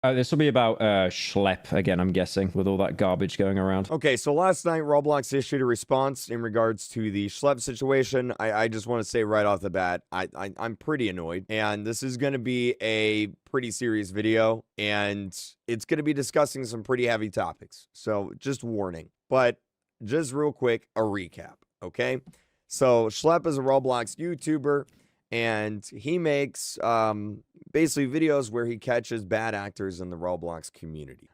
This will be about Schlep again, I'm guessing, with all that garbage going around. Okay, so last night Roblox issued a response in regards to the Schlep situation. I just want to say right off the bat, I'm pretty annoyed, and this is going to be a pretty serious video, and it's going to be discussing some pretty heavy topics. So just warning, but just real quick, a recap, okay? So Schlep is a Roblox YouTuber, and he makes basically videos where he catches bad actors in the Roblox community.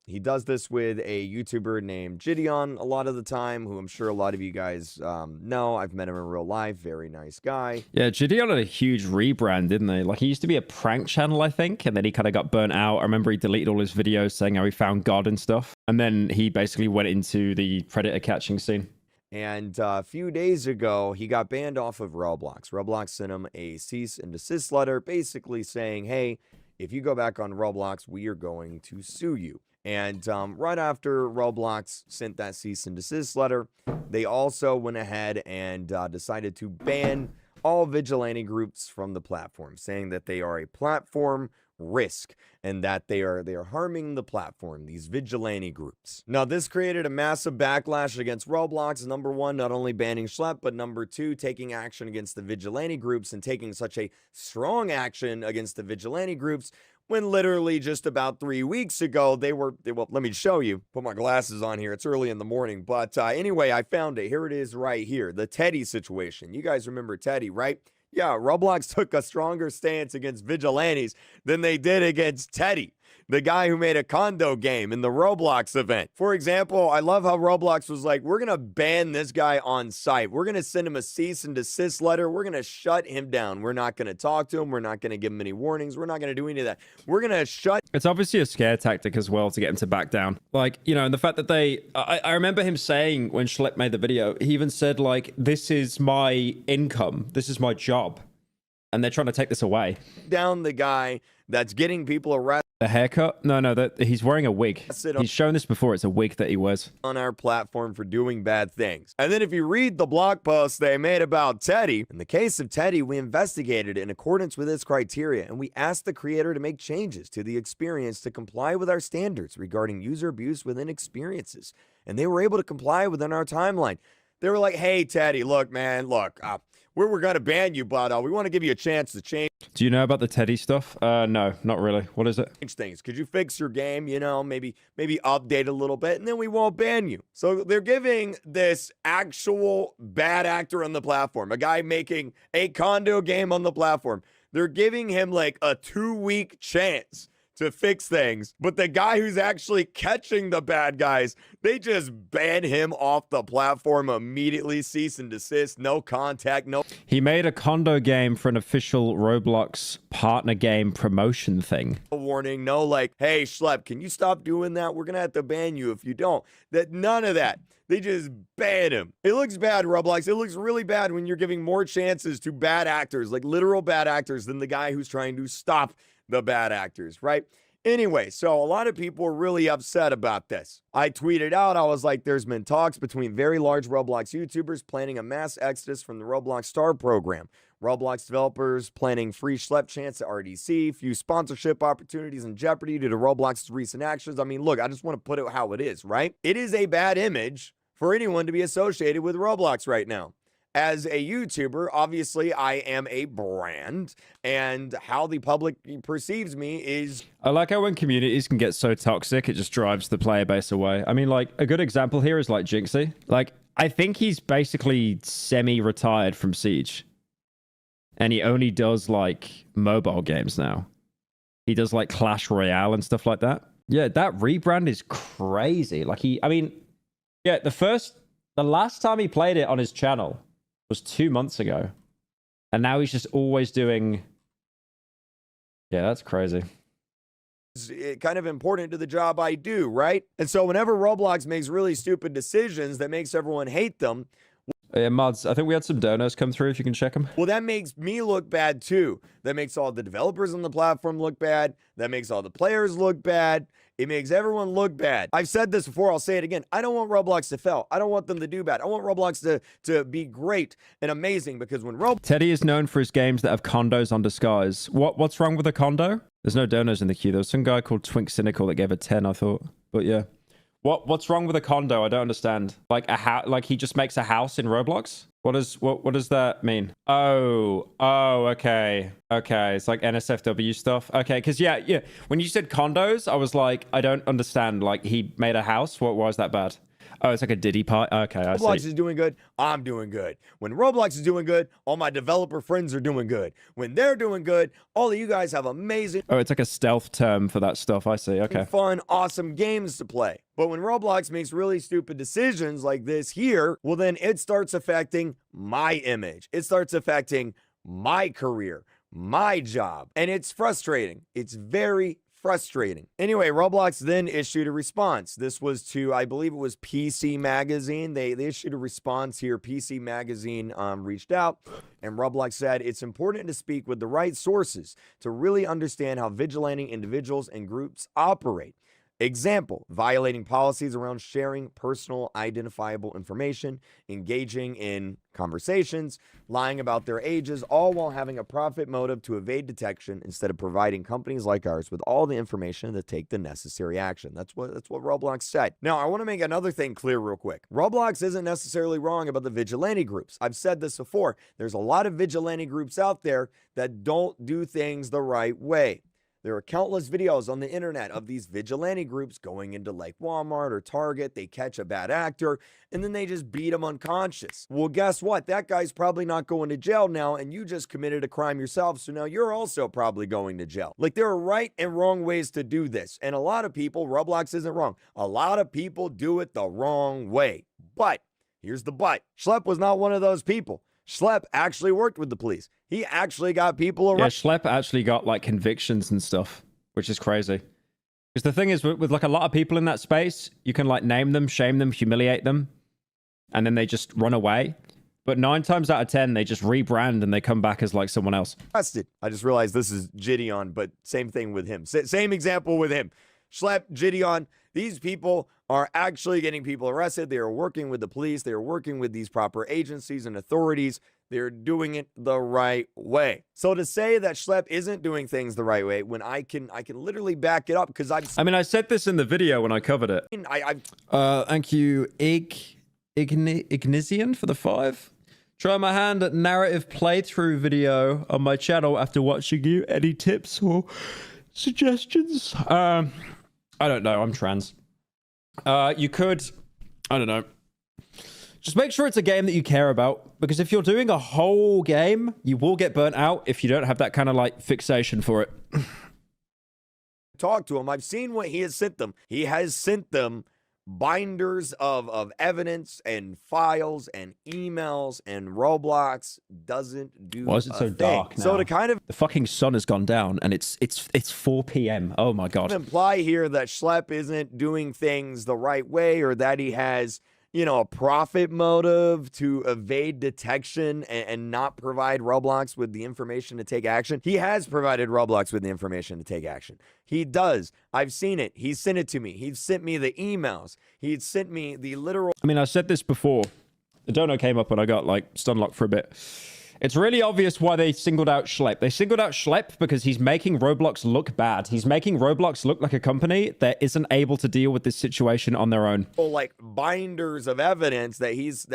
He does this with a YouTuber named Gideon a lot of the time, who I'm sure a lot of you guys know. I've met him in real life. Very nice guy. Yeah, Gideon had a huge rebrand, didn't they? Like, he used to be a prank channel, I think, and then he kind of got burnt out. I remember he deleted all his videos saying how he found God and stuff. And then he basically went into the predator catching scene. And a few days ago, he got banned off of Roblox. Roblox sent him a cease and desist letter, basically saying, hey, if you go back on Roblox, we are going to sue you. And right after Roblox sent that cease and desist letter, they also went ahead and decided to ban all vigilante groups from the platform, saying that they are a platform risk and that they are harming the platform, these vigilante groups. Now, this created a massive backlash against Roblox. Number one, not only banning Schlep, but number two, taking action against the vigilante groups and taking such a strong action against the vigilante groups when literally just about 3 weeks ago, well, let me show you. Put my glasses on here. It's early in the morning. But anyway, I found it. Here it is right here. The Teddy situation. You guys remember Teddy, right? Yeah, Roblox took a stronger stance against vigilantes than they did against Teddy, the guy who made a condo game in the Roblox event. For example, I love how Roblox was like, we're going to ban this guy on site. We're going to send him a cease and desist letter. We're going to shut him down. We're not going to talk to him. We're not going to give him any warnings. We're not going to do any of that. We're going to shut. It's obviously a scare tactic as well to get him to back down. Like, you know, and the fact that I remember him saying when Schlep made the video, he even said, like, this is my income. This is my job. And they're trying to take this away. Down the guy that's getting people arrested. The haircut? No, he's wearing a wig. He's shown this before. It's a wig that he wears on our platform for doing bad things. And then if you read the blog post they made about Teddy, in the case of Teddy, we investigated in accordance with his criteria, and we asked the creator to make changes to the experience to comply with our standards regarding user abuse within experiences. And they were able to comply within our timeline. They were like, hey, Teddy, look, man, look, we're going to ban you, but we want to give you a chance to change. Do you know about the Teddy stuff? No, not really. What is it? Things. Could you fix your game, you know, maybe update a little bit, and then we won't ban you. So they're giving this actual bad actor on the platform, a guy making a condo game on the platform, they're giving him like a 2-week chance to fix things. But the guy who's actually catching the bad guys, they just ban him off the platform immediately. Cease and desist, no contact, no. He made a condo game for an official Roblox partner game promotion thing. No warning, no like, hey, Schlep, can you stop doing that? We're gonna have to ban you if you don't. None of that. They just banned him. It looks bad, Roblox. It looks really bad when you're giving more chances to bad actors, like literal bad actors, than the guy who's trying to stop the bad actors, right? Anyway, so a lot of people were really upset about this. I tweeted out, I was like, there's been talks between very large Roblox YouTubers planning a mass exodus from the Roblox Star program. Roblox developers planning free Schlep chance at RDC, few sponsorship opportunities in jeopardy due to Roblox's recent actions. I mean, look, I just want to put it how it is, right? It is a bad image for anyone to be associated with Roblox right now. As a YouTuber, obviously, I am a brand, and how the public perceives me is... I like how when communities can get so toxic, it just drives the player base away. I mean, like, a good example here is, like, Jinxie. Like, I think he's basically semi-retired from Siege. And he only does, like, mobile games now. He does, like, Clash Royale and stuff like that. Yeah, that rebrand is crazy. Like, yeah, the last time he played it on his channel was 2 months ago, and now he's just always doing. Yeah, that's crazy. It's kind of important to the job I do, right? And so whenever Roblox makes really stupid decisions that makes everyone hate them, Yeah, mods. I think we had some donos come through. If you can check them. Well, that makes me look bad too. That makes all the developers on the platform look bad. That makes all the players look bad. It makes everyone look bad. I've said this before. I'll say it again. I don't want Roblox to fail. I don't want them to do bad. I want Roblox to be great and amazing, because when Teddy is known for his games that have condos on disguise. What's wrong with a condo? There's no donos in the queue. There was some guy called KreekCraft that gave a 10, I thought. But yeah. What's wrong with a condo? I don't understand. Like like he just makes a house in Roblox? What does that mean? Oh, okay. Okay, it's like NSFW stuff. Okay, because yeah. When you said condos, I was like, I don't understand. Like he made a house? Why is that bad? Oh, it's like a Diddy part. Okay, I see. Roblox is doing good, I'm doing good. When Roblox is doing good, all my developer friends are doing good. When they're doing good, all of you guys have amazing... Oh, it's like a stealth term for that stuff. I see. Okay. Fun, awesome games to play. But when Roblox makes really stupid decisions like this here, well, then it starts affecting my image. It starts affecting my career, my job. And it's frustrating. It's very frustrating. Anyway, Roblox then issued a response. This was to, I believe it was PC Magazine. They issued a response here. PC Magazine reached out, and Roblox said, it's important to speak with the right sources to really understand how vigilante individuals and groups operate. Example, violating policies around sharing personal identifiable information, engaging in conversations, lying about their ages, all while having a profit motive to evade detection instead of providing companies like ours with all the information to take the necessary action. That's what Roblox said. Now, I want to make another thing clear real quick. Roblox isn't necessarily wrong about the vigilante groups. I've said this before. There's a lot of vigilante groups out there that don't do things the right way. There are countless videos on the internet of these vigilante groups going into like Walmart or Target. They catch a bad actor and then they just beat him unconscious. Well, guess what? That guy's probably not going to jail now, and you just committed a crime yourself. So now you're also probably going to jail. Like, there are right and wrong ways to do this. And a lot of people, Roblox isn't wrong. A lot of people do it the wrong way. But here's the but. Schlepp was not one of those people. Schlepp actually worked with the police. He actually got people around. Yeah, Schlepp actually got like convictions and stuff, which is crazy. Because the thing is, with like a lot of people in that space, you can like name them, shame them, humiliate them, and then they just run away. But 9 times out of 10, they just rebrand and they come back as like someone else. Arrested. I just realized this is Gideon, but same thing with him. Same example with him. Schlepp, Gideon, these people are actually getting people arrested. They are working with the police. They are working with these proper agencies and authorities. They're doing it the right way. So to say that Schlepp isn't doing things the right way, when I can literally back it up, because I mean, I said this in the video when I covered it. Thank you, Ignisian for the 5. Try my hand at narrative playthrough video on my channel after watching you. Any tips or suggestions? I don't know. I'm trans. You could, I don't know. Just make sure it's a game that you care about, because if you're doing a whole game, you will get burnt out if you don't have that kind of like fixation for it. Talk to him. I've seen what he has sent them. He has sent them binders of evidence and files and emails, and Roblox doesn't do. Why is it so dark now? So to kind of, the fucking sun has gone down and it's 4 p.m. Oh my god. Imply here that Schlepp isn't doing things the right way, or that he has, you know, a profit motive to evade detection and not provide Roblox with the information to take action. He has provided Roblox with the information to take action. He does. I've seen it. He sent it to me. He's sent me the emails. He'd sent me the literal... I mean, I said this before. The dono came up and I got like stun locked for a bit. It's really obvious why they singled out Schlepp. They singled out Schlepp because he's making Roblox look bad. He's making Roblox look like a company that isn't able to deal with this situation on their own. Like binders of evidence that he's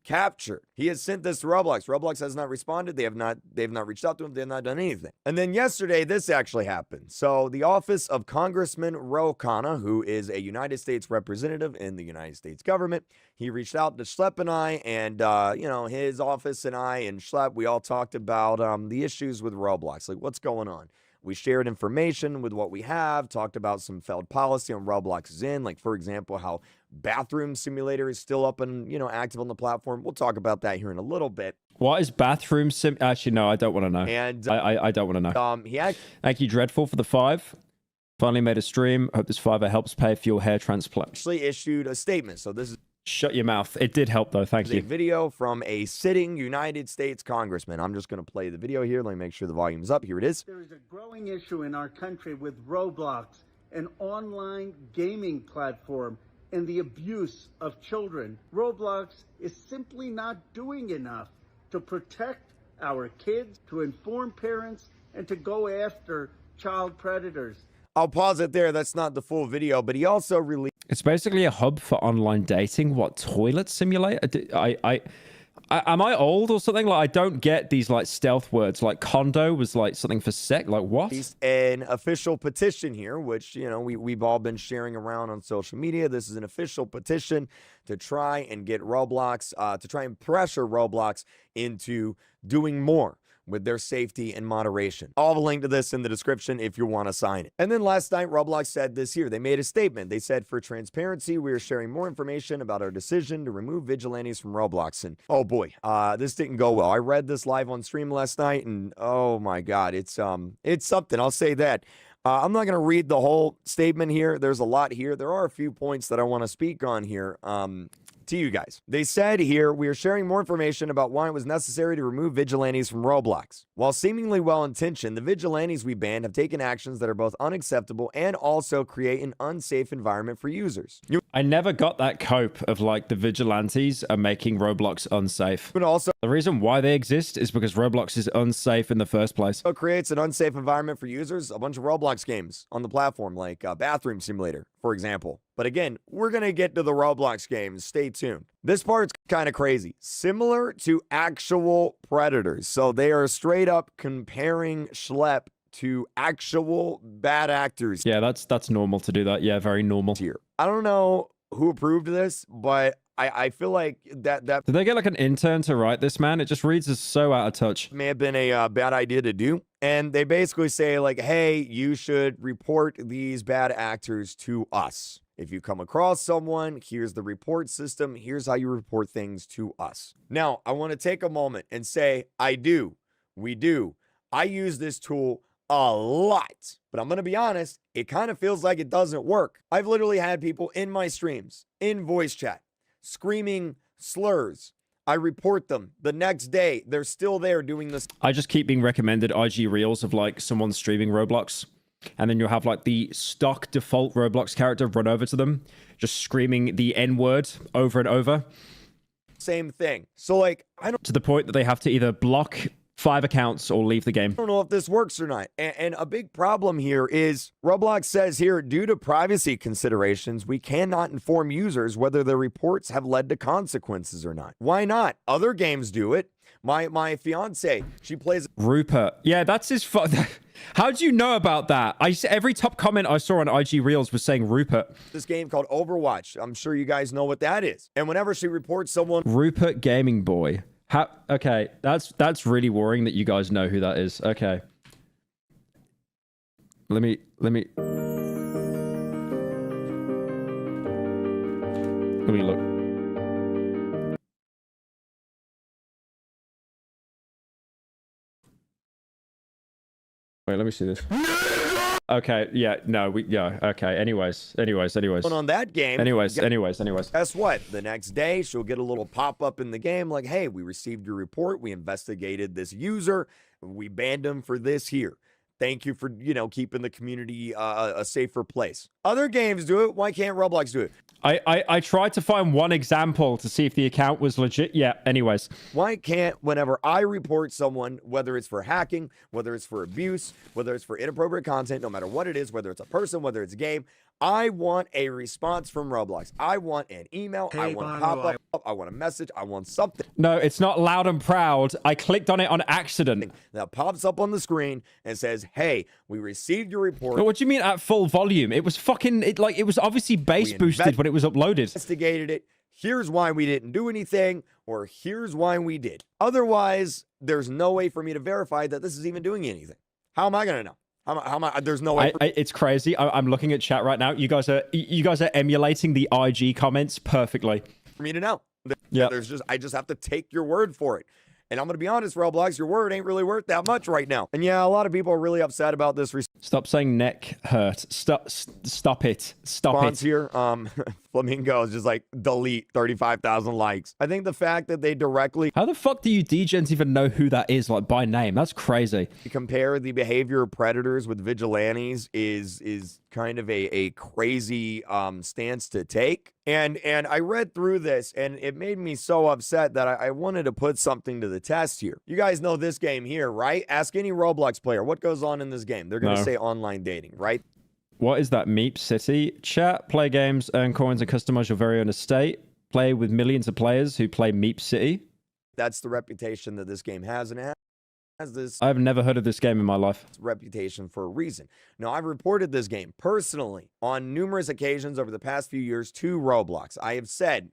captured. He has sent this to Roblox. Roblox has not responded. They've not reached out to him. They've not done anything. And then yesterday, this actually happened. So the office of Congressman Ro Khanna, who is a United States representative in the United States government, he reached out to Schlepp and I, and you know, his office and I and Schlepp, we all talked about the issues with Roblox, like what's going on. We shared information with what we have, talked about some failed policy on Roblox's end, like, for example, how Bathroom Simulator is still up and, you know, active on the platform. We'll talk about that here in a little bit. What is Bathroom Sim? Actually, no, I don't want to know. And I don't want to know. Thank you, Dreadful, for the 5. Finally made a stream. Hope this 5 helps pay for your hair transplant. Actually issued a statement. So this is... Shut your mouth. It did help, though. Thank a you. video from a sitting United States congressman. I'm just going to play the video here. Let me make sure the volume's up. Here it is. There is a growing issue in our country with Roblox, an online gaming platform, and the abuse of children. Roblox is simply not doing enough to protect our kids, to inform parents, and to go after child predators. I'll pause it there. That's not the full video, but he also released. It's basically a hub for online dating. What, toilet simulator? Am I old or something? Like, I don't get these like stealth words. Like condo was like something for sex. Like what? An official petition here, which, you know, we've all been sharing around on social media. This is an official petition to try and get Roblox, to try and pressure Roblox into doing more with their safety and moderation. I'll have a link to this in the description if you want to sign it. And then last night, Roblox said this here. They made a statement. They said, for transparency, we are sharing more information about our decision to remove vigilantes from Roblox. And oh boy, this didn't go well. I read this live on stream last night, and oh my God, it's something. I'll say that. I'm not going to read the whole statement here. There's a lot here. There are a few points that I want to speak on here. To you guys. They said here, we are sharing more information about why it was necessary to remove vigilantes from Roblox. While seemingly well-intentioned, the vigilantes we banned have taken actions that are both unacceptable and also create an unsafe environment for users. I never got that cope of like the vigilantes are making Roblox unsafe. But also, the reason why they exist is because Roblox is unsafe in the first place. it creates an unsafe environment for users. A bunch of Roblox games on the platform, like Bathroom Simulator, for example. But again, we're going to get to the Roblox games. Stay tuned. This part's kind of crazy. Similar to actual predators. So they are straight up comparing Schlepp to actual bad actors. Yeah, that's normal to do that. Yeah, very normal. Here. I don't know who approved this, but I feel like that Did they get like an intern to write this, man? It just reads as so out of touch. may have been a bad idea to do. And they basically say like, hey, you should report these bad actors to us. If you come across someone, here's the report system. Here's how you report things to us. Now, I want to take a moment and say, we do. I use this tool a lot, but I'm going to be honest, it kind of feels like it doesn't work. I've literally had people in my streams, in voice chat, screaming slurs. I report them. The next day, they're still there doing this. I just keep being recommended IG reels of like someone streaming Roblox. And then you'll have like the stock default Roblox character run over to them, just screaming the N-word over and over. Same thing. So like, I don't... To the point that they have to either block 5 accounts or leave the game. I don't know if this works or not. And a big problem here is Roblox says here, due to privacy considerations, we cannot inform users whether their reports have led to consequences or not. Why not? Other games do it. My fiance, she plays Rupert. Yeah, that's his How do you know about that? Every top comment I saw on IG Reels was saying Rupert. this game called Overwatch. I'm sure you guys know what that is. And whenever she reports someone, Rupert Gaming Boy. Okay, that's really worrying that you guys know who that is. Okay. Let me look. Wait, let me see this. Okay, yeah, no, okay. Anyways. on that game, Anyways. guess what? The next day, she'll get a little pop-up in the game like, hey, we received your report. We investigated this user. We banned him for this here. Thank you for, keeping the community a safer place. Other games do it. Why can't Roblox do it? I tried to find one example to see if the account was legit. Yeah, anyways. Why can't, whenever I report someone, whether it's for hacking, whether it's for abuse, whether it's for inappropriate content, no matter what it is, whether it's a person, whether it's a game, I want a response from Roblox. I want an email. I want a pop-up. I want a message. I want something. No, it's not loud and proud. I clicked on it on accident. That pops up on the screen and says, hey, we received your report. But what do you mean at full volume? It was fucking, it was obviously bass boosted when it was uploaded. Investigated it. Here's why we didn't do anything, or here's why we did. Otherwise, there's no way for me to verify that this is even doing anything. How am I going to know? How am I? There's no way. It's crazy. I'm looking at chat right now. You guys are emulating the IG comments perfectly. For me to know. Yeah. I just have to take your word for it. And I'm going to be honest, Roblox, your word ain't really worth that much right now. And yeah, a lot of people are really upset about this. Stop saying neck hurt. Stop it. Stop it. Here. Flamingo is just like, delete 35,000 likes. I think the fact that they directly How the fuck do you degens even know who that is, like, by name? That's crazy. compare the behavior of predators with vigilantes is kind of a crazy stance to take. And I read through this, and it made me so upset that I wanted to put something to the test here. You guys know this game here, right? Ask any Roblox player what goes on in this game. They're going to No. say online dating, right? What is that? Meep City? Chat, play games, earn coins, and customize your very own estate. Play with millions of players who play Meep City. That's the reputation that this game has, and it has this I've never heard of this game in my life. reputation for a reason. Now, I've reported this game personally on numerous occasions over the past few years to Roblox. I have said,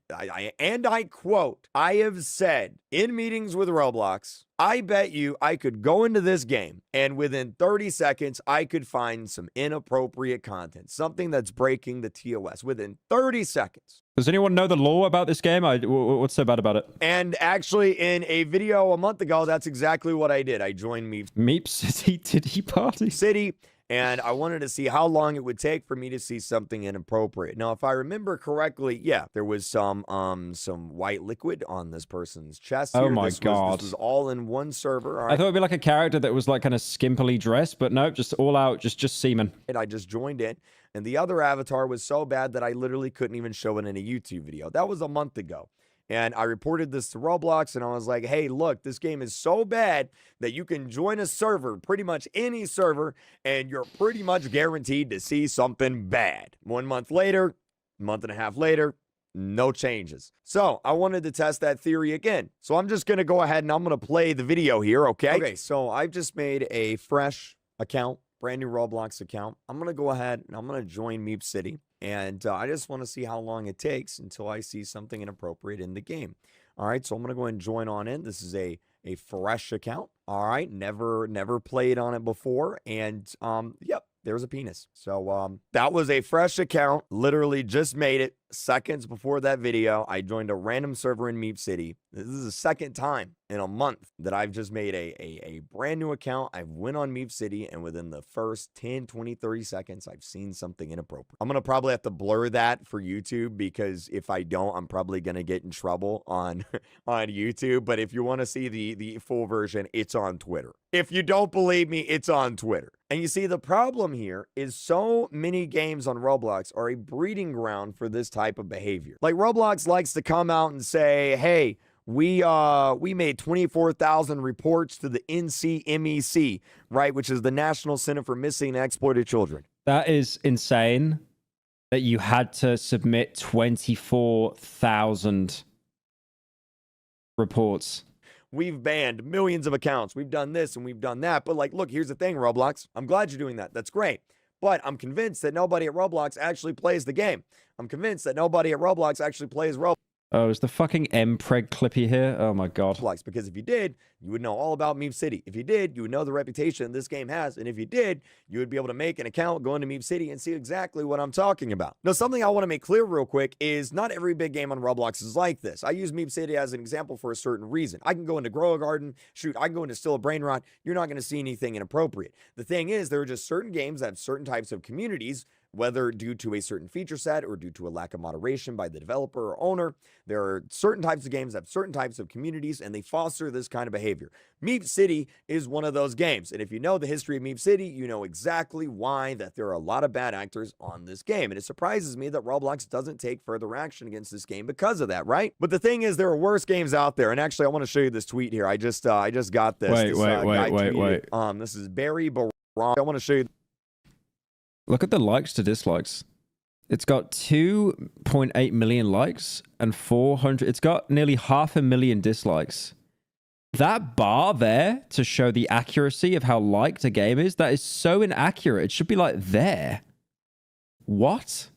and I quote, I have said in meetings with Roblox, I bet you I could go into this game and within 30 seconds, I could find some inappropriate content, something that's breaking the TOS within 30 seconds. Does anyone know the law about this game? What's so bad about it? And actually, in a video a month ago, that's exactly what I did. I joined Meep City Titty Party. City, and I wanted to see how long it would take for me to see something inappropriate. Now, if I remember correctly, yeah, there was some white liquid on this person's chest. Oh here. my God. This was all in one server. All I right. thought it'd be like a character that was like kind of skimpily dressed, but nope, just all out, just semen. And I just joined in, and the other avatar was so bad that I literally couldn't even show it in a YouTube video. That was a month ago. And I reported this to Roblox, and I was like, hey, look, this game is so bad that you can join a server, pretty much any server, and you're pretty much guaranteed to see something bad. 1 month later, month and a half later, no changes. So I wanted to test that theory again. So I'm just going to go ahead and I'm going to play the video here, okay? Okay, so I've just made a fresh account, brand new Roblox account. I'm going to go ahead and I'm going to join Meep City. And I just want to see how long it takes until I see something inappropriate in the game. All right, so I'm going to go ahead and join on in. This is a fresh account. All right, never played on it before. And yep, there's a penis. So that was a fresh account. Literally just made it seconds before that video. I joined a random server in Meep City. This is the second time in a month that I've just made a brand new account. I went on Meep City, and within the first 10, 20, 30 seconds, I've seen something inappropriate. I'm going to probably have to blur that for YouTube, because if I don't, I'm probably going to get in trouble on YouTube. But if you want to see the full version, it's on Twitter. If you don't believe me, it's on Twitter. And you see, the problem here is so many games on Roblox are a breeding ground for this type of behavior. Like, Roblox likes to come out and say, hey, we made 24,000 reports to the NCMEC, right, which is the National Center for Missing and Exploited Children. That is insane that you had to submit 24,000 reports. We've banned millions of accounts. We've done this and we've done that. But like, look, here's the thing, Roblox. I'm glad you're doing that. That's great. But I'm convinced that nobody at Roblox actually plays the game. I'm convinced that nobody at Roblox actually plays Roblox. Oh, is the fucking M-Preg Clippy here? Oh my God. Because if you did, you would know all about Meep City. If you did, you would know the reputation this game has. And if you did, you would be able to make an account, go into Meep City, and see exactly what I'm talking about. Now, something I want to make clear real quick is not every big game on Roblox is like this. I use Meep City as an example for a certain reason. I can go into Grow a Garden, shoot, I can go into Still a Brain Rot. You're not going to see anything inappropriate. The thing is, there are just certain games that have certain types of communities, whether due to a certain feature set or due to a lack of moderation by the developer or owner. There are certain types of games that have certain types of communities, and they foster this kind of behavior. Meep City is one of those games. And if you know the history of Meep City, you know exactly why that there are a lot of bad actors on this game. And it surprises me that Roblox doesn't take further action against this game because of that, right? But the thing is, there are worse games out there. And actually, I want to show you this tweet here. I just got this. Wait. This is Barry Barram. I want to show you. Look at the likes to dislikes. It's got 2.8 million likes and 400. It's got nearly 500,000 dislikes. That bar there to show the accuracy of how liked a game is, that is so inaccurate. It should be like there. What?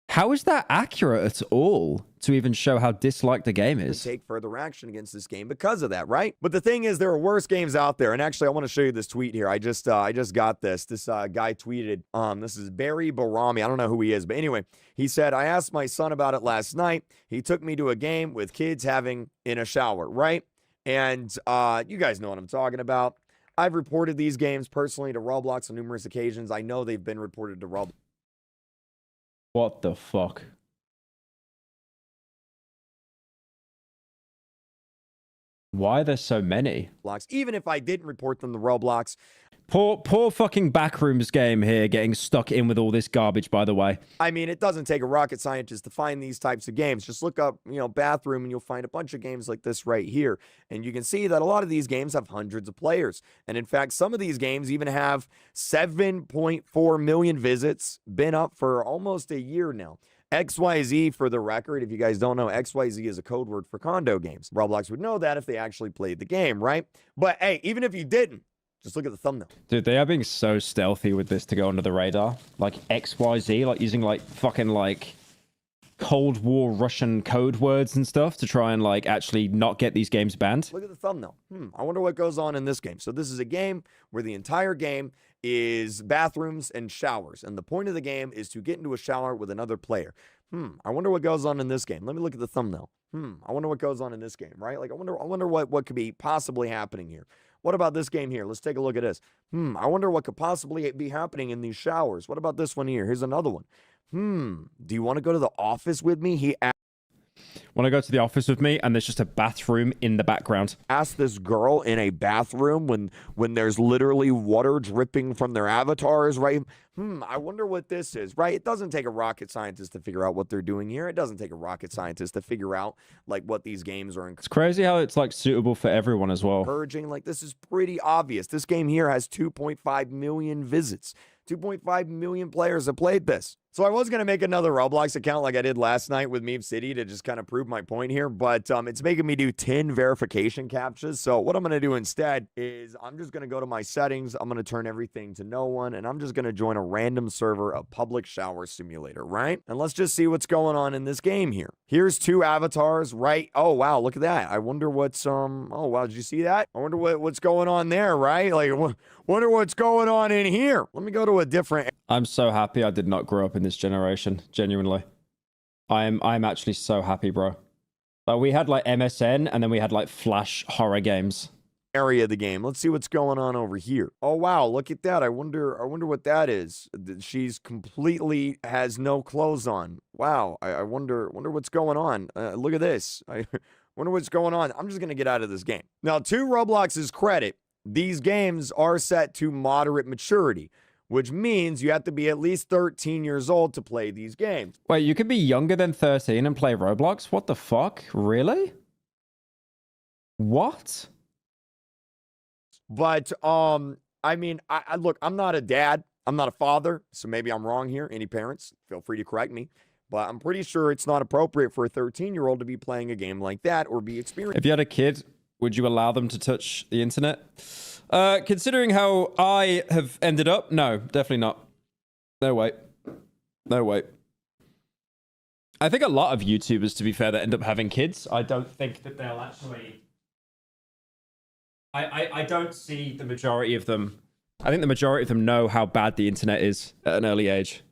How is that accurate at all to even show how disliked the game is? Take further action against this game because of that, right? But the thing is, there are worse games out there. And actually, I want to show you this tweet here. I just got this. This guy tweeted, this is Barry Barami. I don't know who he is, but anyway, he said, I asked my son about it last night. He took me to a game with kids having in a shower, right? And you guys know what I'm talking about. I've reported these games personally to Roblox on numerous occasions. I know they've been reported to Roblox. What the fuck? Why are there so many? Even if I didn't report them to Roblox. Poor fucking Backrooms game here getting stuck in with all this garbage, by the way. I mean, it doesn't take a rocket scientist to find these types of games. Just look up, bathroom, and you'll find a bunch of games like this right here. And you can see that a lot of these games have hundreds of players. And in fact, some of these games even have 7.4 million visits, been up for almost a year now. XYZ, for the record, if you guys don't know, XYZ is a code word for condo games. Roblox would know that if they actually played the game, right? But hey, even if you didn't, just look at the thumbnail. Dude, they are being so stealthy with this to go under the radar. Like XYZ, like using like fucking like Cold War Russian code words and stuff to try and like actually not get these games banned. Look at the thumbnail. I wonder what goes on in this game. So this is a game where the entire game is bathrooms and showers. And the point of the game is to get into a shower with another player. I wonder what goes on in this game. Let me look at the thumbnail. I wonder what goes on in this game, right? Like I wonder what could be possibly happening here. What about this game here? Let's take a look at this. I wonder what could possibly be happening in these showers. What about this one here? Here's another one. Do you want to go to the office with me? He Want to go to the office with me? And there's just a bathroom in the background. asked this girl in a bathroom when there's literally water dripping from their avatars, right? I wonder what this is, right? It doesn't take a rocket scientist to figure out what they're doing here. It doesn't take a rocket scientist to figure out like what these games are It's crazy how it's like suitable for everyone as well. encouraging. Like this is pretty obvious. This game here has 2.5 million visits. 2.5 million players have played this. So I was going to make another Roblox account like I did last night with Meme City to just kind of prove my point here, but it's making me do 10 verification captchas. So what I'm going to do instead is I'm just going to go to my settings. I'm going to turn everything to no one, and I'm just going to join a random server of public shower simulator, right? And let's just see what's going on in this game here. Here's two avatars, right? Oh, wow, look at that. I wonder what's, oh, wow, did you see that? I wonder what's going on there, right? Like, wonder what's going on in here. Let me go to a different... I'm so happy I did not grow up in this generation, genuinely. I'm actually so happy, bro. Like we had like MSN and then we had like Flash horror games. area of the game. Let's see what's going on over here. Oh wow, look at that. I wonder what that is. She's completely has no clothes on. Wow. I wonder what's going on. Look at this. I wonder what's going on. I'm just gonna get out of this game. Now, to Roblox's credit, these games are set to moderate maturity, which means you have to be at least 13 years old to play these games. Wait, you could be younger than 13 and play Roblox? What the fuck? Really? What? But I mean, I look, I'm not a dad, I'm not a father, so maybe I'm wrong here. Any parents, feel free to correct me. But I'm pretty sure it's not appropriate for a 13-year-old to be playing a game like that or be experiencing. If you had a kid, would you allow them to touch the internet? Considering how I have ended up, no, definitely not. No way. No way. I think a lot of YouTubers, to be fair, that end up having kids, I don't think that they'll actually... I don't see the majority of them. I think the majority of them know how bad the internet is at an early age.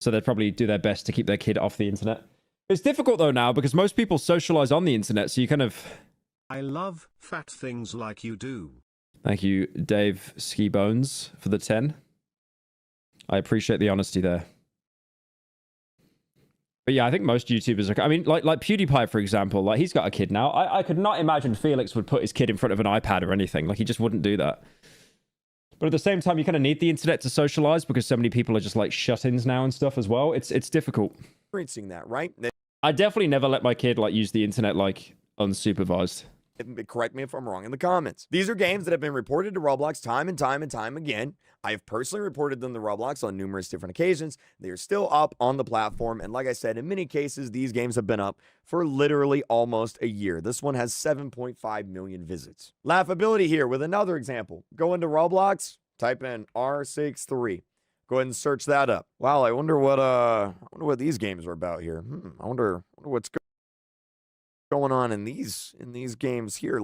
So they'd probably do their best to keep their kid off the internet. It's difficult, though, now, because most people socialize on the internet, so you kind of... I love fat things like you do. Thank you, Dave Ski Bones, for the 10. I appreciate the honesty there. But yeah, I think most YouTubers are... I mean, like PewDiePie, for example, like he's got a kid now. I could not imagine Felix would put his kid in front of an iPad or anything. Like, he just wouldn't do that. But at the same time, you kind of need the internet to socialize because so many people are just like shut-ins now and stuff as well. It's difficult. Experiencing that, right? I definitely never let my kid like use the internet like unsupervised. Correct me if I'm wrong in the comments. These are games that have been reported to Roblox time and time again. I have personally reported them to Roblox on numerous different occasions. They are still up on the platform. And like I said, in many cases, these games have been up for literally almost a year. This one has 7.5 million visits. Laughability here with another example. Go into Roblox, type in R63. Go ahead and search that up. Wow, I wonder what these games are about here. I wonder what's going on in these games here.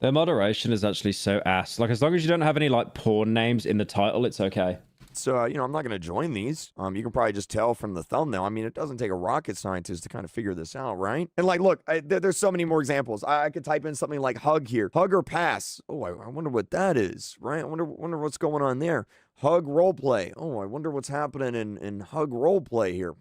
Their moderation is actually so ass. Like, as long as you don't have any like porn names in the title, it's okay. So, I'm not going to join these. You can probably just tell from the thumbnail. I mean, it doesn't take a rocket scientist to kind of figure this out, right? And like, look, there's so many more examples. I could type in something like hug here. Hug or pass. Oh, I wonder what that is, right? I wonder what's going on there. Hug roleplay. Oh, I wonder what's happening in Hug roleplay here.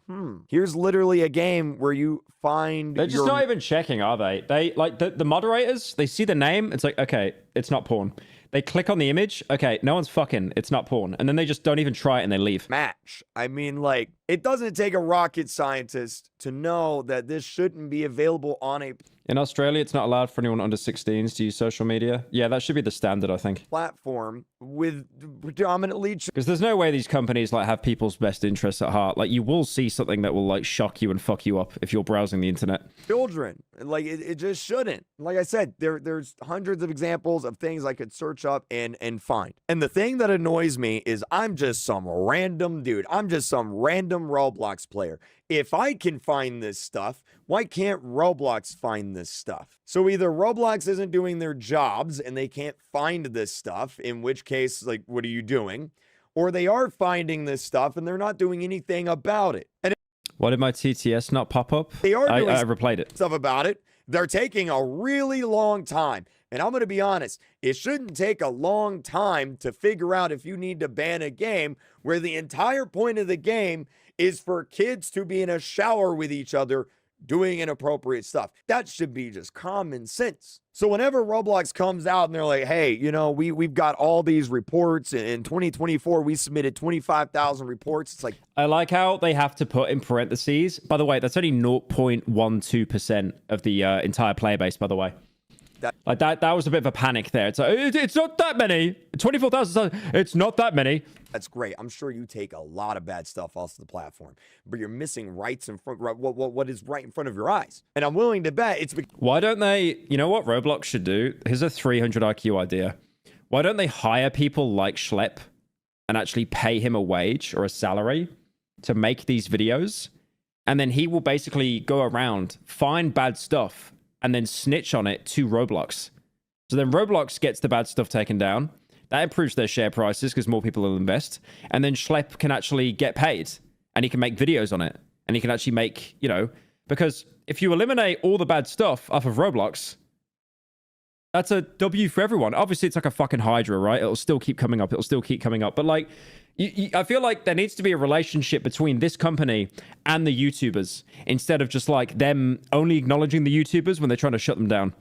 Here's literally a game where you find They're just not even checking, are they? They like the moderators, they see the name, it's like, okay, it's not porn. They click on the image, okay, no one's fucking, it's not porn. And then they just don't even try it and they leave. match. I mean, like, it doesn't take a rocket scientist to know that this shouldn't be available on a In Australia, it's not allowed for anyone under 16s to use social media. Yeah, that should be the standard, I think. platform with predominantly Because there's no way these companies like have people's best interests at heart. Like, you will see something that will like shock you and fuck you up if you're browsing the internet. children. Like, it just shouldn't. Like I said, there's hundreds of examples of things I could search up and find. And the thing that annoys me is I'm just some random dude. I'm just some random Roblox player. If I can find this stuff, why can't Roblox find this stuff? So either Roblox isn't doing their jobs and they can't find this stuff, in which case, like, what are you doing? Or they are finding this stuff and they're not doing anything about it. And Why did my TTS not pop up? they are doing I replayed it. stuff about it, they're taking a really long time. And I'm going to be honest, it shouldn't take a long time to figure out if you need to ban a game where the entire point of the game is for kids to be in a shower with each other doing inappropriate stuff. That should be just common sense. So whenever Roblox comes out and they're like, hey, you know, we've got all these reports. In 2024, we submitted 25,000 reports. It's like, I like how they have to put in parentheses. By the way, that's only 0.12% of the entire player base, by the way. That was a bit of a panic there. It's like, it's not that many. 24,000, it's not that many. that's great. I'm sure you take a lot of bad stuff off the platform, but you're missing rights in front, what is right in front of your eyes. And I'm willing to bet it's because Why don't they, you know what Roblox should do? Here's a 300 IQ idea. Why don't they hire people like Schlep and actually pay him a wage or a salary to make these videos? And then he will basically go around, find bad stuff, and then snitch on it to Roblox. So then Roblox gets the bad stuff taken down. That improves their share prices because more people will invest. And then Schlep can actually get paid and he can make videos on it. And he can actually make, you know, because if you eliminate all the bad stuff off of Roblox, that's a W for everyone. Obviously, it's like a fucking Hydra, right? It'll still keep coming up. It'll still keep coming up. But like, I feel like there needs to be a relationship between this company and the YouTubers instead of just like them only acknowledging the YouTubers when they're trying to shut them down.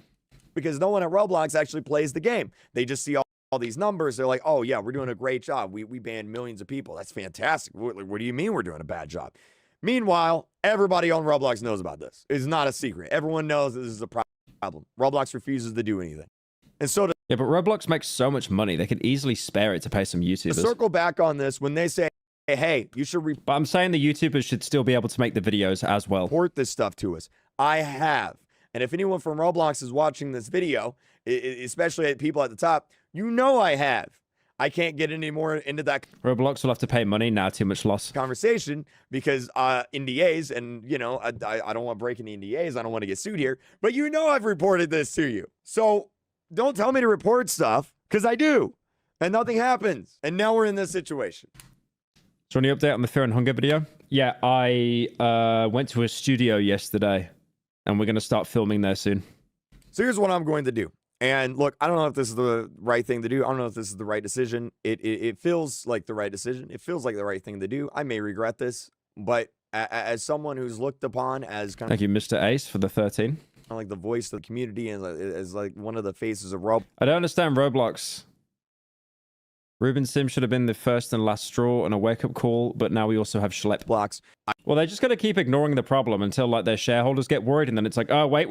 no one at Roblox actually plays the game. They just see all these numbers. They're like, oh yeah, we're doing a great job. We banned millions of people. That's fantastic. What do you mean we're doing a bad job? Meanwhile, everybody on Roblox knows about this. It's not a secret. Everyone knows that this is a problem. Roblox refuses to do anything. And so Yeah, but Roblox makes so much money. They could easily spare it to pay some to YouTubers. circle back on this, when they say, hey, you should But I'm saying the YouTubers should still be able to make the videos as well. report this stuff to us, I have. And if anyone from Roblox is watching this video, especially people at the top, you know I have. I can't get any more into that Roblox will have to pay money now. Too much loss. conversation because NDAs, and you know, I don't want to break any NDAs. I don't want to get sued here, but you know I've reported this to you. So don't tell me to report stuff, because I do, and nothing happens. And now we're in this situation. So any update on the Fear and Hunger video? Yeah, I went to a studio yesterday, and we're going to start filming there soon. So here's what I'm going to do. And look, I don't know if this is the right thing to do. I don't know if this is the right decision. It feels like the right decision. It feels like the right thing to do. I may regret this, but as someone who's looked upon as kind Thank you, Mr. Ace, for the 13. of like the voice of the community and as like one of the faces of Roblox, I don't understand Roblox. Ruben Sim should have been the first and last straw and a wake-up call, but now we also have Schlep. Well, they're just going to keep ignoring the problem until like their shareholders get worried, and then it's like, oh, wait,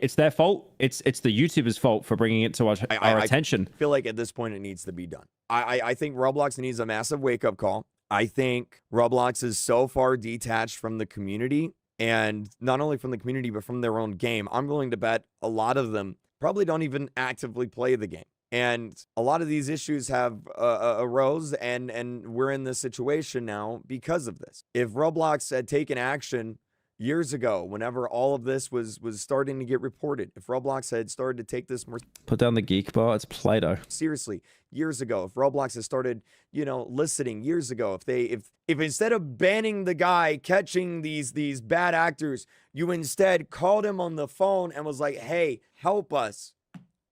it's their fault. It's the YouTubers' fault for bringing it to our attention. I feel like at this point it needs to be done. I think Roblox needs a massive wake-up call. I think Roblox is so far detached from the community, and not only from the community, but from their own game. I'm willing to bet a lot of them probably don't even actively play the game. And a lot of these issues have arose, and we're in this situation now because of this. If Roblox had taken action years ago, whenever all of this was starting to get reported, if Roblox had started to take this more Put down the geek bar. It's Play-Doh. seriously years ago, if Roblox had started, you know, listening years ago, if instead of banning the guy catching these bad actors, you instead called him on the phone and was like, hey, help us,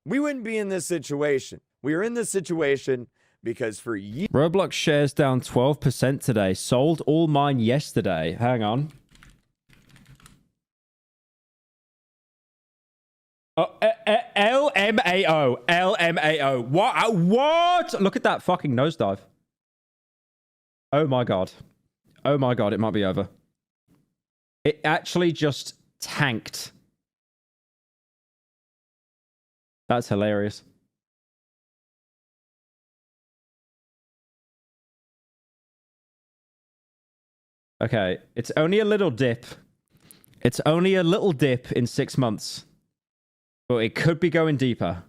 we wouldn't be in this situation. We are in this situation because for years Roblox shares down 12% today. Sold all mine yesterday. Hang on. Oh, LMAO. LMAO. What? What? Look at that fucking nosedive. Oh my god. Oh my god, it might be over. It actually just tanked. That's hilarious. Okay, it's only a little dip. It's only a little dip in 6 months. But it could be going deeper.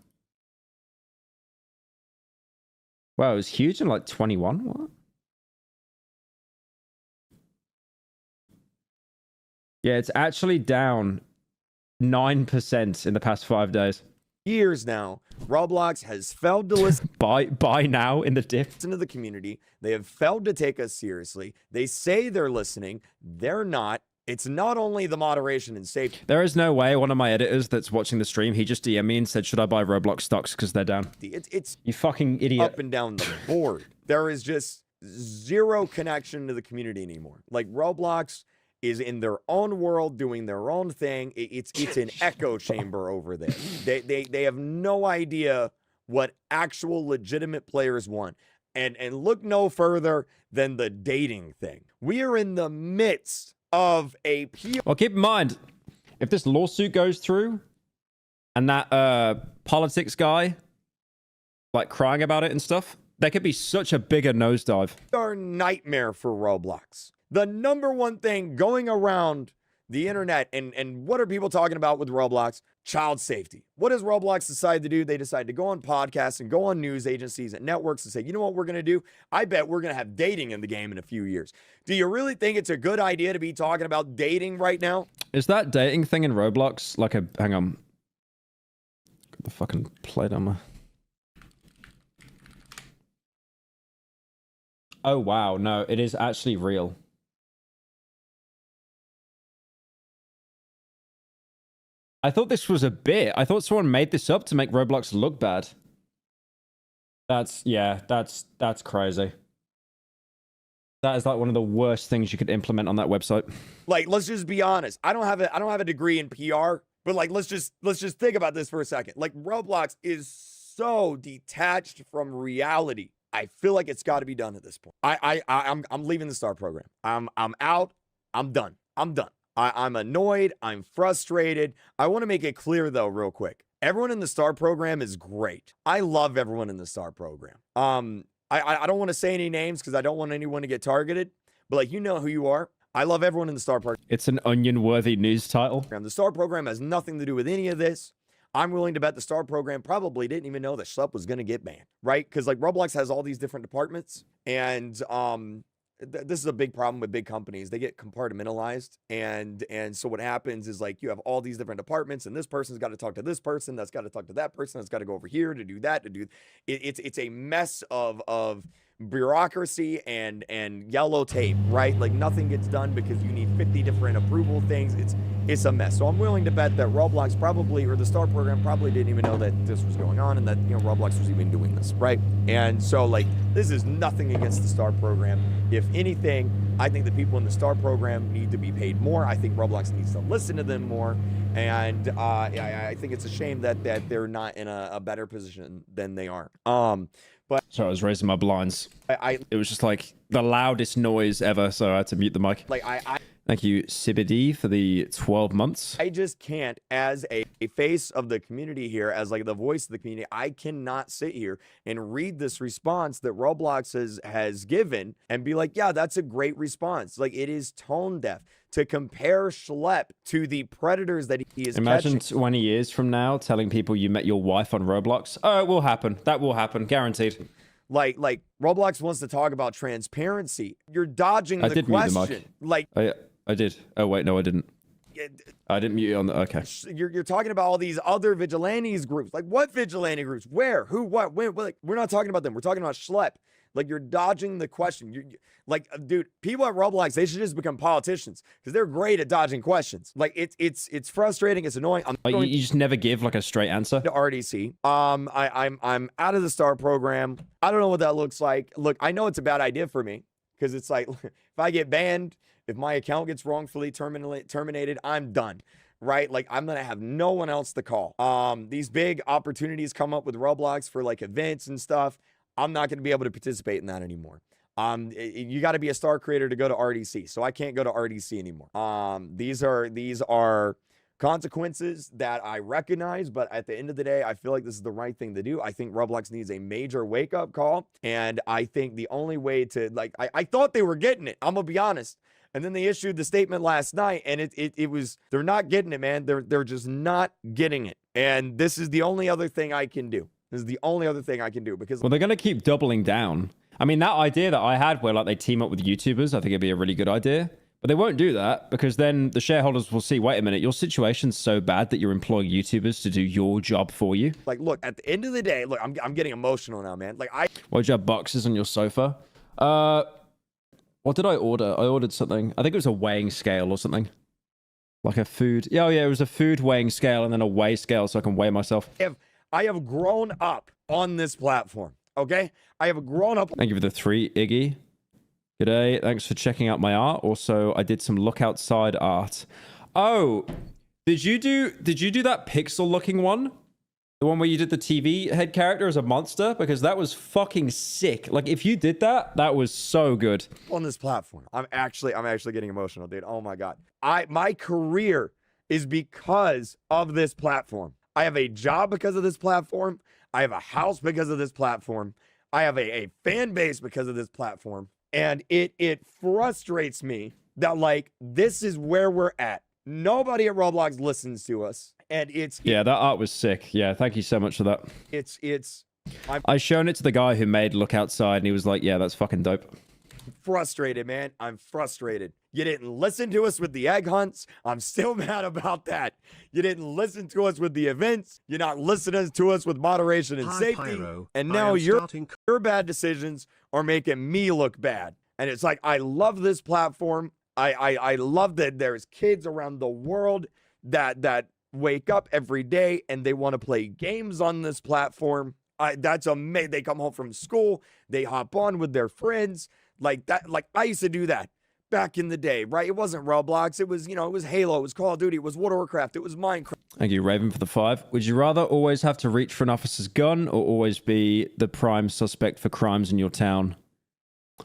Wow, it was huge in like 21? What? Yeah, it's actually down 9% in the past 5 days. now, Roblox has failed to listen Buy now in the dip. to the community. They have failed to take us seriously. They say they're listening. They're not. It's not only the moderation and safety. There is no way one of my editors that's watching the stream, he just DM'd me and said, should I buy Roblox stocks because they're down? It's You fucking idiot. up and down the board. There is just zero connection to the community anymore. Like Roblox is in their own world doing their own thing. It's an echo chamber over there. They have no idea what actual legitimate players want. And look no further than the dating thing. We are in the midst of a Well, keep in mind, if this lawsuit goes through and that politics guy like crying about it and stuff, there could be such a bigger nosedive. PR nightmare for Roblox. The number one thing going around the internet, and what are people talking about with Roblox? Child safety. What does Roblox decide to do? They decide to go on podcasts and go on news agencies and networks and say, you know what we're going to do? I bet we're going to have dating in the game in a few years. Do you really think it's a good idea to be talking about dating right now? Is that dating thing in Roblox like a... Hang on. Got the fucking plate on my... Oh, wow. No, it is actually real. I thought this was a bit. I thought someone made this up to make Roblox look bad. That's crazy. That is like one of the worst things you could implement on that website. Like, let's just be honest. I don't have a degree in PR, but like, let's just think about this for a second. Like, Roblox is so detached from reality. I feel like it's got to be done at this point. I'm leaving the STAR program. I'm out. I'm done. I'm annoyed. I'm frustrated. I want to make it clear though, real quick. Everyone in the STAR program is great. I love everyone in the STAR program. I don't want to say any names because I don't want anyone to get targeted, but like, you know who you are. I love everyone in the STAR program. It's an onion-worthy news title. The STAR program has nothing to do with any of this. I'm willing to bet the STAR program probably didn't even know that Schlepp was going to get banned, right? Because like Roblox has all these different departments, and this is a big problem with big companies. They get compartmentalized, and so what happens is like you have all these different departments, and this person's got to talk to this person, that's got to talk to that person, that's got to go over here to do that, to do it's a mess of bureaucracy and yellow tape, right? Like nothing gets done because you need 50 different approval things. It's a mess. So I'm willing to bet that Roblox probably, or the STAR program probably didn't even know that this was going on and that, you know, Roblox was even doing this, right? And so like, this is nothing against the STAR program. If anything, I think the people in the STAR program need to be paid more. I think Roblox needs to listen to them more. And I think it's a shame that they're not in a better position than they are. But sorry, I was raising my blinds. It was just like the loudest noise ever, so I had to mute the mic. Like Thank you, Sibidi, for the 12 months. I just can't, as a face of the community here, as like the voice of the community, I cannot sit here and read this response that Roblox has given and be like, yeah, that's a great response. Like, it is tone deaf. To compare Schlepp to the predators that he is Imagine catching. 20 years from now telling people you met your wife on Roblox. Oh, it will happen. That will happen. Guaranteed. Like Roblox wants to talk about transparency. You're dodging the did question. mute the mic. Like, I did. Oh, wait, no, I didn't. I didn't mute it on the... Okay. You're talking about all these other vigilantes groups. Like, what vigilante groups? Where? Who? What? When? Like, we're not talking about them. We're talking about Schlepp. Like, you're dodging the question. Like, dude, people at Roblox, they should just become politicians because they're great at dodging questions. Like, it's frustrating. It's annoying. I'm Like, going you just never give like a straight answer. to RDC. I'm out of the STAR program. I don't know what that looks like. Look, I know it's a bad idea for me because it's like, if I get banned, if my account gets wrongfully terminated, I'm done. Right? Like, I'm going to have no one else to call. These big opportunities come up with Roblox for like events and stuff. I'm not going to be able to participate in that anymore. You got to be a star creator to go to RDC. So I can't go to RDC anymore. These are consequences that I recognize, but at the end of the day, I feel like this is the right thing to do. I think Roblox needs a major wake-up call, and I think the only way to, like, I thought they were getting it. I'm gonna be honest. And then they issued the statement last night, and it was, they're not getting it, man. They're just not getting it. And this is the only other thing I can do. This is the only other thing I can do because, Well, they're going to keep doubling down. I mean, that idea that I had where like they team up with YouTubers, I think it'd be a really good idea. But they won't do that because then the shareholders will see, wait a minute, your situation's so bad that you're employing YouTubers to do your job for you. like, look, at the end of the day, look, I'm getting emotional now, man. Like, Why'd you have boxes on your sofa? What did I order? I ordered something. I think it was a weighing scale or something. Like a food. Yeah, it was a food weighing scale and then a weigh scale so I can weigh myself. I have grown up on this platform, okay? I have grown up. Thank you for the 3, Iggy. G'day. Thanks for checking out my art. Also, I did some look outside art. Oh, did you do that pixel looking one? The one where you did the TV head character as a monster? Because that was fucking sick. Like, if you did that, that was so good. On this platform. I'm actually getting emotional, dude. Oh my God. My career is because of this platform. I have a job because of this platform. I have a house because of this platform. I have a fan base because of this platform. And it frustrates me that, like, this is where we're at. Nobody at Roblox listens to us. And yeah, that art was sick. Yeah, thank you so much for that. I shown it to the guy who made Look Outside, and he was like, yeah, that's fucking dope. Frustrated, man. I'm frustrated. You didn't listen to us with the egg hunts. I'm still mad about that. You didn't listen to us with the events. You're not listening to us with moderation and safety. Pyro. And now your bad decisions are making me look bad. And it's like, I love this platform. I love that there's kids around the world that wake up every day and they want to play games on this platform. That's amazing. They come home from school, they hop on with their friends like that. Like, I used to do that back in the day, right? It wasn't Roblox. It was, it was Halo. It was Call of Duty. It was World of Warcraft. It was Minecraft. Thank you, Raven, for the 5. Would you rather always have to reach for an officer's gun or always be the prime suspect for crimes in your town?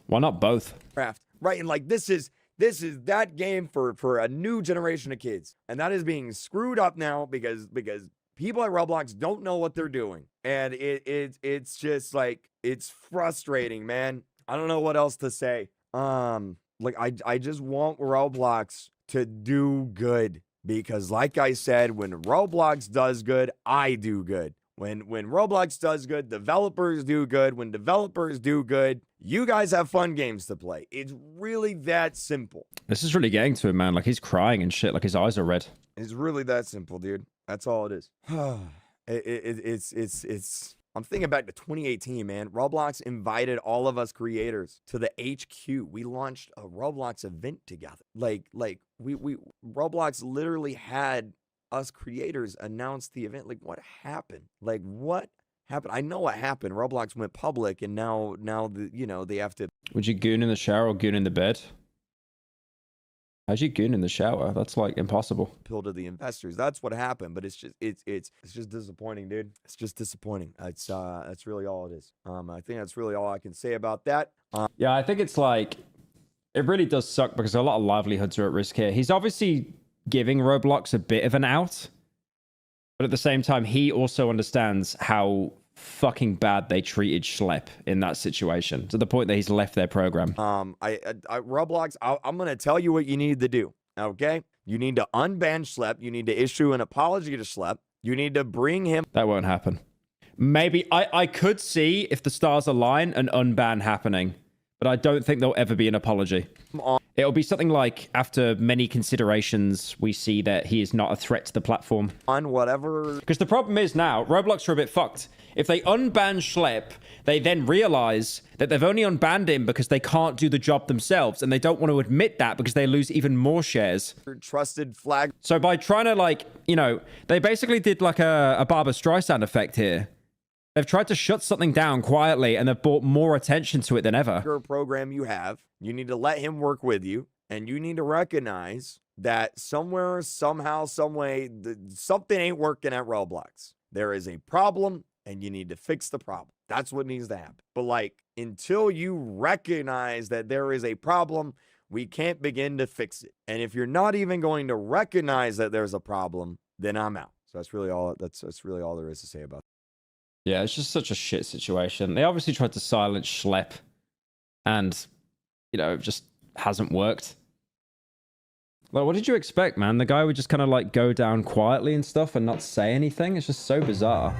Why not both? Right. And like, this is that game for a new generation of kids. And that is being screwed up now because people at Roblox don't know what they're doing. And it's just like, it's frustrating, man. I don't know what else to say. Like, I just want Roblox to do good because, like I said, when Roblox does good, I do good. When Roblox does good, developers do good. When developers do good, you guys have fun games to play. It's really that simple. This is really getting to him, man. Like, he's crying and shit. Like, his eyes are red. It's really that simple, dude. That's all it is. It's I'm thinking back to 2018, man. Roblox invited all of us creators to the HQ. We launched a Roblox event together. Like we Roblox literally had us creators announce the event. Like, what happened? Like, what happened? I know what happened. Roblox went public, and now they have to. Would you goon in the shower or goon in the bed? How'd you goon in the shower? That's like impossible. Appeal to the investors. That's what happened. But it's just disappointing, dude. It's just disappointing. That's really all it is. I think that's really all I can say about that. Yeah, I think it's like, it really does suck because a lot of livelihoods are at risk here. He's obviously giving Roblox a bit of an out, but at the same time, he also understands how fucking bad they treated Schlep in that situation, to the point that he's left their program. Roblox, I'm gonna tell you what you need to do. Okay, you need to unban Schlep. You need to issue an apology to Schlep. You need to bring him. That won't happen. Maybe I could see if the stars align an unban happening, but I don't think there'll ever be an apology. It'll be something like, after many considerations, we see that he is not a threat to the platform. On whatever. Because the problem is now, Roblox are a bit fucked. If they unban Schlepp, they then realize that they've only unbanned him because they can't do the job themselves, and they don't want to admit that because they lose even more shares. Trusted flag. So by trying to, like, you know, they basically did like a Barbra Streisand effect here. They've tried to shut something down quietly, and they've brought more attention to it than ever. Program you have, you need to let him work with you, and you need to recognize that somewhere, somehow, some way, something ain't working at Roblox. There is a problem, and you need to fix the problem. That's what needs to happen. But like, until you recognize that there is a problem, we can't begin to fix it. And if you're not even going to recognize that there's a problem, then I'm out. So that's really all. That's really all there is to say about it. Yeah, it's just such a shit situation. They obviously tried to silence Schlepp, and, you know, it just hasn't worked. Like, what did you expect, man? The guy would just kind of, like, go down quietly and stuff and not say anything? It's just so bizarre.